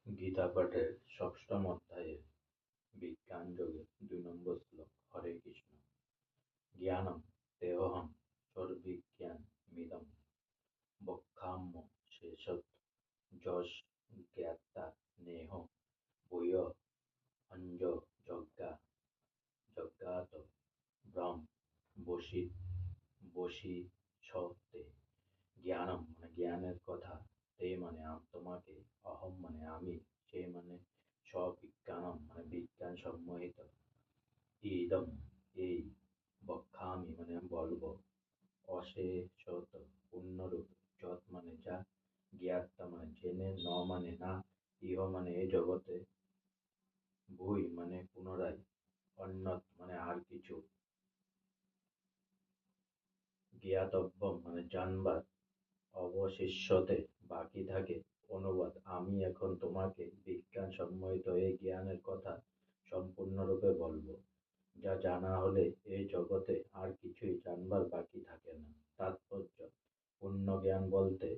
গীতা পাঠের ষষ্ঠম অধ্যায়ে বিজ্ঞান যোগে ২ নম্বর শ্লোক। হরে কৃষ্ণ। জ্ঞানম তেহং সর্ববিজ্ঞানমিদং ব্রহ্মাম্য শেষত যস্ জ্ঞাতা নেহ ভূয় অঞ্জ যজ্ঞাত ব্রহ্ম বশিষ্যতে। জ্ঞানম মানে জ্ঞানের কথা, তে মানে তোমাকে, অহম মানে আমি, সে মানে স্ববিজ্ঞানম মানে বিজ্ঞান সম্মোহিত, ইদম এই, বক্ষ্যামি মানে আমি বলবো, অশেষত পূর্ণরূপ, যৎ মানে যা, জ্ঞাতা মানে জেনে, ন মানে না, ইহ মানে এই জগতে, ভুই মানে পুনরায়, অন্যত মানে আর কিছু, জ্ঞাতব্যম মানে জানবার, অবশিষ্যতে বাকি থাকে। অনুবাদ: আমি এখন তোমাকে বিজ্ঞান সম্মোহিত এই জ্ঞানের কথা সম্পূর্ণরূপে বলবো, যা জানা হলে এই জগতে আর কিছুই জানবার বাকি থাকে না। তাৎপর্য: পূর্ণ জ্ঞান বলতে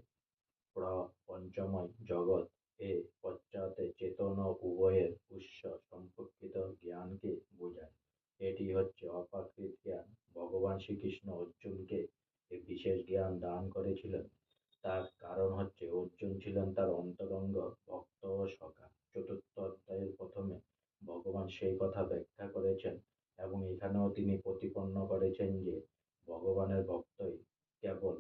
প্রপঞ্চময় জগৎ এ পশ্চাতে চেতন উভয়ের উৎস সম্পর্কিত জ্ঞানকে বোঝায়। এটি হচ্ছে অপ্রাকৃত জ্ঞান। ভগবান শ্রীকৃষ্ণ অর্জুনকে এই বিশেষ জ্ঞান দান করেছিলেন, তার কারণ হচ্ছে অর্জুন ছিলেন তার অন্তরঙ্গ ভক্ত ও সখা। চতুর্থ অধ্যায়ের প্রথমে ভগবান সেই কথা ব্যাখ্যা করেছেন এবং এখানেও তিনি প্রতিপন্ন করেছেন যে ভগবানের ভক্তই কেবল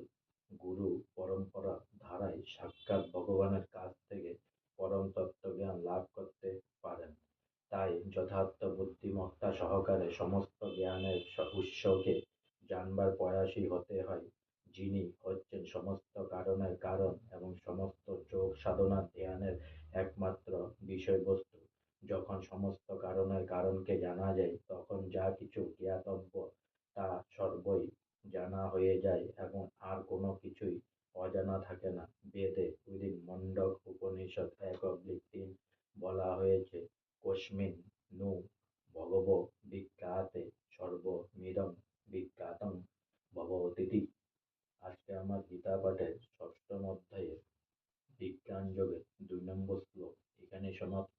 গুরু পরম্পরা ধারায় সাক্ষাৎ ভগবানের কাছ থেকে পরম তত্ত্বজ্ঞান লাভ করতে পারেন। তাই যথার্থ বুদ্ধিমত্তা সহকারে সমস্ত জ্ঞানের উৎসকে জানবার প্রয়াসী হতে হয়, যিনি হচ্ছেন সমস্ত কারণের কারণ এবং সমস্ত যোগ সাধনার ধ্যানের একমাত্র বিষয়বস্তু। যখন সমস্ত কারণের কারণকে জানা যায়, তখন যা কিছু জ্ঞাতব্য তা সর্বই জানা হয়ে যায় এবং আর কোনো কিছুই অজানা থাকে না। বেদে মুণ্ডক উপনিষদ ১-৩ বলা হয়েছে, কস্মিন নু ভগবো বিজ্ঞাতে সর্বমিদং বিজ্ঞাতং ভবতীতি। আজকে আমার গীতা পাঠের ষষ্ঠম অধ্যায়ের বিজ্ঞান যোগের ২ নম্বর শ্লোক এখানে সমাপ্ত।